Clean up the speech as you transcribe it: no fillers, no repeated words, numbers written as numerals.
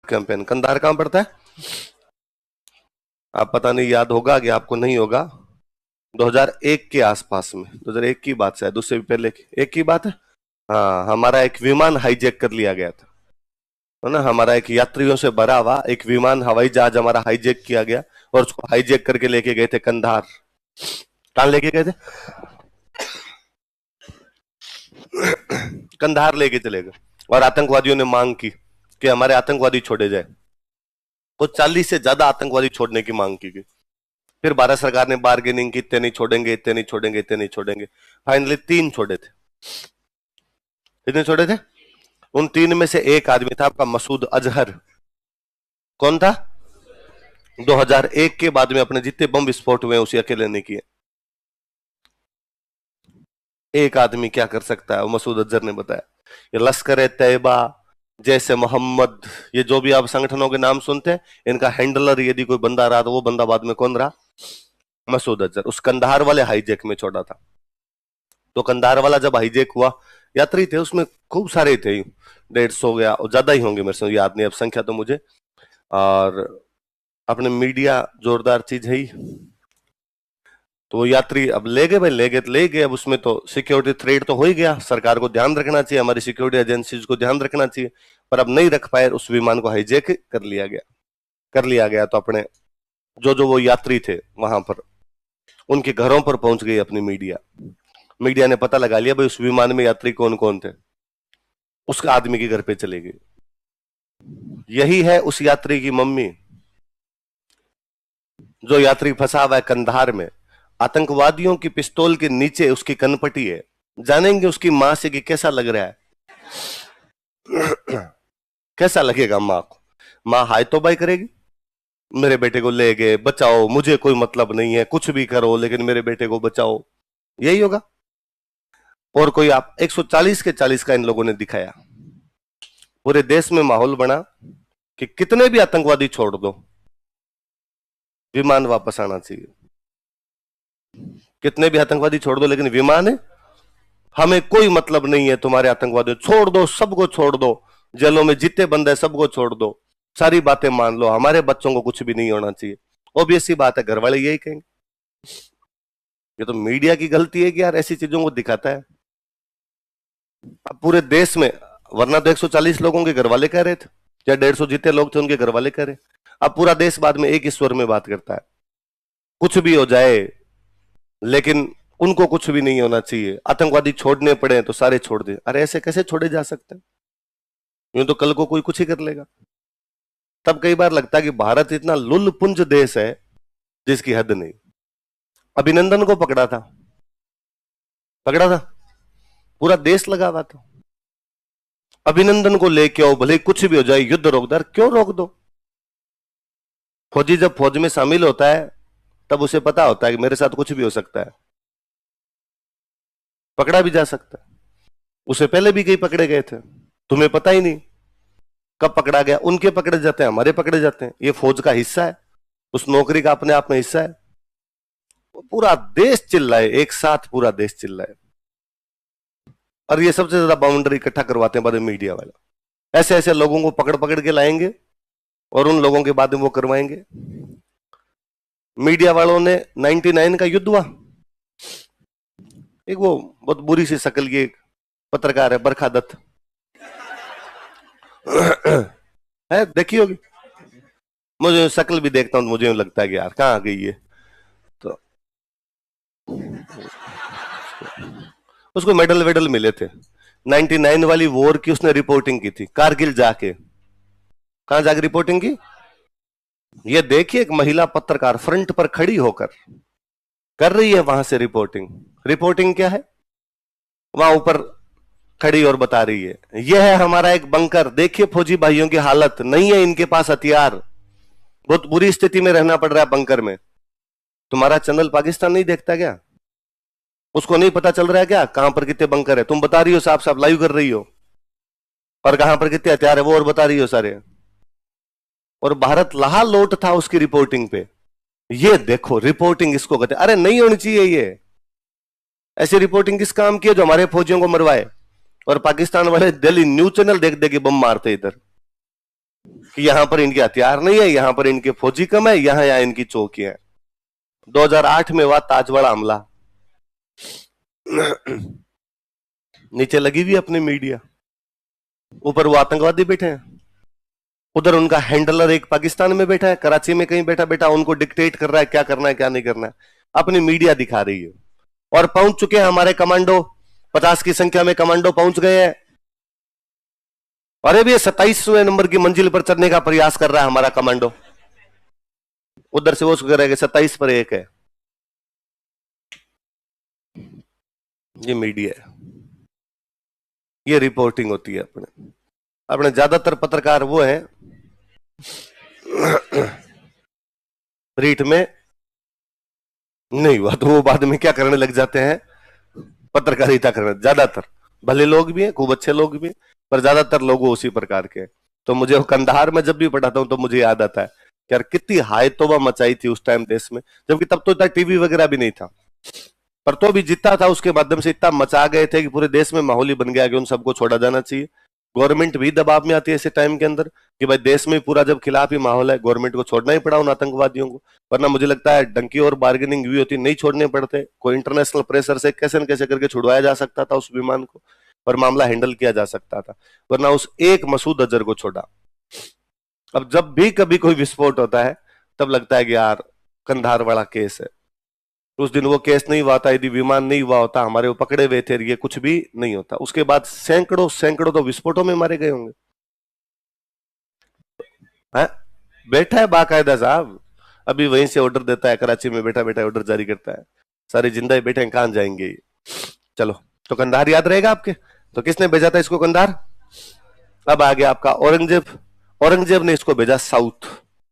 Campaign. Kandahar कहां पड़ता है? आप पता नहीं याद होगा कि आपको नहीं होगा। 2001 के आसपास में, 2001 की बात शायद, उससे भी पहले की एक की बात है। हाँ, हमारा एक विमान हाईजैक कर लिया गया था, है ना। हमारा एक यात्रियों से भरा हुआ एक विमान, हवाई जहाज हमारा हाईजैक किया गया और उसको हाईजैक करके लेके गए थे कंधार। कहां लेके गए थे? कंधार लेके चले गए। और आतंकवादियों ने मांग की कि हमारे आतंकवादी छोड़े जाए। तो 40 से ज्यादा आतंकवादी छोड़ने की मांग की गई। फिर भारत सरकार ने बार्गेनिंग की, इतने नहीं छोड़ेंगे, इतने नहीं छोड़ेंगे, इतने नहीं छोड़ेंगे। फाइनली 3 छोड़े थे। कितने छोड़े थे? उन 3 में से एक आदमी था आपका मसूद अजहर। कौन था? 2001 के बाद में अपने जितने बम विस्फोट हुए उसी अकेले ने किए। एक आदमी क्या कर सकता है, वो मसूद अजहर ने बताया। ये लश्कर ए तैयबा, जैसे मोहम्मद, ये जो भी आप संगठनों के नाम सुनते हैं, इनका हैंडलर यदि कोई बंदा रहा तो वो बंदा बाद में कौन रहा? मसूद अजहर। उस कंधार वाले हाईजैक में छोड़ा था। तो कंधार वाला जब हाईजैक हुआ, यात्री थे उसमें खूब सारे थे, 150 या ज्यादा ही होंगे, मेरे से याद नहीं अब संख्या तो मुझे। और अपने मीडिया जोरदार चीज है ही। तो यात्री अब ले गए भाई, ले गए तो ले गए। अब उसमें तो सिक्योरिटी थ्रेट तो हो ही गया, सरकार को ध्यान रखना चाहिए, हमारी सिक्योरिटी एजेंसीज को ध्यान रखना चाहिए। पर अब नहीं रख पाए, उस विमान को हाईजैक कर लिया गया। तो अपने जो वो यात्री थे वहां पर, उनके घरों पर पहुंच गई अपनी मीडिया ने पता लगा लिया भाई उस विमान में यात्री कौन कौन थे। उस आदमी के घर पे चले गए। यही है उस यात्री की मम्मी, जो यात्री फंसा हुआ है कंधार में। आतंकवादियों की पिस्तौल के नीचे उसकी कनपटी है। जानेंगे उसकी मां से कि कैसा लग रहा है। कैसा लगेगा मां को? मां हाय तो बाई करेगी, मेरे बेटे को ले गए, बचाओ, मुझे कोई मतलब नहीं है, कुछ भी करो लेकिन मेरे बेटे को बचाओ, यही होगा। और कोई आप 140 के 40 का इन लोगों ने दिखाया। पूरे देश में माहौल बना कि कितने भी आतंकवादी छोड़ दो, विमान वापस आना चाहिए। कितने भी आतंकवादी छोड़ दो, लेकिन विमान है, हमें कोई मतलब नहीं है तुम्हारे आतंकवादियों, छोड़ दो, सबको छोड़ दो, जेलों में जितने बंद है सबको छोड़ दो, सारी बातें मान लो, हमारे बच्चों को कुछ भी नहीं होना चाहिए। ऑब्वियस सी बात है, घर वाले यही कहेंगे। ये तो मीडिया की गलती है कि यार ऐसी चीजों को दिखाता है। अब पूरे देश में, वरना तो 140 लोगों के घर वाले कह रहे थे, या 150 जितने लोग थे उनके घर वाले कह रहे। अब पूरा देश बाद में एक ही स्वर में बात करता है, कुछ भी हो जाए लेकिन उनको कुछ भी नहीं होना चाहिए, आतंकवादी छोड़ने पड़े तो सारे छोड़ दे। अरे ऐसे कैसे छोड़े जा सकते हैं? यूं तो कल को कोई कुछ ही कर लेगा। तब कई बार लगता है कि भारत इतना लुल्लपुंज देश है जिसकी हद नहीं। अभिनंदन को पकड़ा था, पूरा देश लगा हुआ था। अभिनंदन को लेके आओ, भले कुछ भी हो जाए, युद्ध रोक दो। क्यों रोक दो? फौजी जब फौज में शामिल होता है तब उसे पता होता है कि मेरे साथ कुछ भी हो सकता है, पकड़ा भी जा सकता है। उसे पहले भी कई पकड़े गए थे, तुम्हें पता ही नहीं कब पकड़ा गया। उनके पकड़े जाते हैं, हमारे पकड़े जाते हैं, ये फौज का हिस्सा है, उस नौकरी का अपने आप में हिस्सा है। पूरा देश चिल्लाए, एक साथ पूरा देश चिल्लाए। और ये सबसे ज्यादा बाउंड्री इकट्ठा करवाते हैं बाद में मीडिया वाले। ऐसे ऐसे लोगों को पकड़ पकड़ के लाएंगे और उन लोगों के बाद में वो करवाएंगे। मीडिया वालों ने 99 का युद्ध हुआ, एक वो बहुत बुरी सी शक्ल की पत्रकार है बरखा दत्त, है देखी होगी। मुझे शक्ल भी देखता हूं तो मुझे लगता है कि यार कहां गई है। तो उसको मेडल वेडल मिले थे। 99 वाली वॉर की उसने रिपोर्टिंग की थी, कारगिल जाके। कहां जाके रिपोर्टिंग की? ये देखिए, एक महिला पत्रकार फ्रंट पर खड़ी होकर कर रही है वहां से रिपोर्टिंग क्या है, वहां ऊपर खड़ी और बता रही है यह है हमारा एक बंकर, देखिए फौजी भाइयों की हालत, नहीं है इनके पास हथियार, बहुत बुरी स्थिति में रहना पड़ रहा है बंकर में। तुम्हारा चैनल पाकिस्तान नहीं देखता क्या? उसको नहीं पता चल रहा है क्या कहां पर कितने बंकर है? तुम बता रही हो, साफ साफ लाइव कर रही हो, और कहां पर कितने हथियार है वो और बता रही हो सारे। और भारत लहा लोट था उसकी रिपोर्टिंग पे। ये देखो रिपोर्टिंग इसको कहते। अरे नहीं होनी चाहिए ये ऐसी रिपोर्टिंग। किस काम की है जो हमारे फौजियों को मरवाए, और पाकिस्तान वाले दिल्ली न्यूज चैनल देख दे के बम मारते इधर। कि यहां पर इनके हथियार नहीं है, यहां पर इनके फौजी कम है, यहां इनकी चौकियां हैं। 2008 में हुआ ताजवाड़ा हमला, नीचे लगी हुई अपनी मीडिया, ऊपर वो आतंकवादी बैठे हैं, उधर उनका हैंडलर एक पाकिस्तान में बैठा है, कराची में कहीं बैठा बैठा उनको डिक्टेट कर रहा है क्या करना है क्या नहीं करना है, अपनी मीडिया दिखा रही है। और पहुंच चुके हैं हमारे कमांडो, 50 की संख्या में कमांडो पहुंच गए हैं। और अभी 27वें नंबर की मंजिल पर चढ़ने का प्रयास कर रहा है हमारा कमांडो, उधर से वो करेगा 27 पर एक है। ये मीडिया है, ये रिपोर्टिंग होती है। अपने अपने ज्यादातर पत्रकार वो है रीट में नहीं हुआ तो वो बाद में क्या करने लग जाते हैं, पत्रकारिता करने। ज्यादातर भले लोग भी हैं, खूब अच्छे लोग भी हैं, पर ज्यादातर लोग वो उसी प्रकार के हैं। तो मुझे वो कंधार में जब भी पढ़ाता हूं तो मुझे याद आता है कि यार कितनी हाय तौबा मचाई थी उस टाइम देश में, जबकि तब तो इतना टीवी वगैरह भी नहीं था, पर तो भी जितना था उसके माध्यम से इतना मचा गए थे कि पूरे देश में माहौल ही बन गया कि उन सबको छोड़ा जाना चाहिए। गवर्नमेंट भी दबाव में आती है ऐसे टाइम के अंदर कि भाई देश में पूरा जब खिलाफ ही माहौल है, गवर्नमेंट को छोड़ना ही पड़ा उन आतंकवादियों को। वरना मुझे लगता है डंकी और बार्गेनिंग हुई होती, नहीं छोड़ने पड़ते, कोई इंटरनेशनल प्रेशर से कैसे न कैसे करके छुड़वाया जा सकता था उस विमान को, और मामला हैंडल किया जा सकता था। वरना उस एक मसूद अजहर को छोड़ा। अब जब भी कभी कोई विस्फोट होता है तब लगता है कि यार कंधार वाला केस है, उस दिन वो केस नहीं हुआ था, यदि विमान नहीं हुआ होता, हमारे वो पकड़े हुए थे, ये कुछ भी नहीं होता। उसके बाद सैकड़ों सैकड़ों तो विस्फोटों में मारे गए होंगे। है? बैठा है बाकायदा साहब, अभी वहीं से ऑर्डर देता है, कराची में बैठा बैठा ऑर्डर जारी करता है। सारे जिंदा ही बैठे हैं, कहां जाएंगे। चलो, तो कंधार याद रहेगा आपके। तो किसने भेजा था इसको कंधार? अब आ गया आपका औरंगजेब। औरंगजेब ने इसको भेजा साउथ।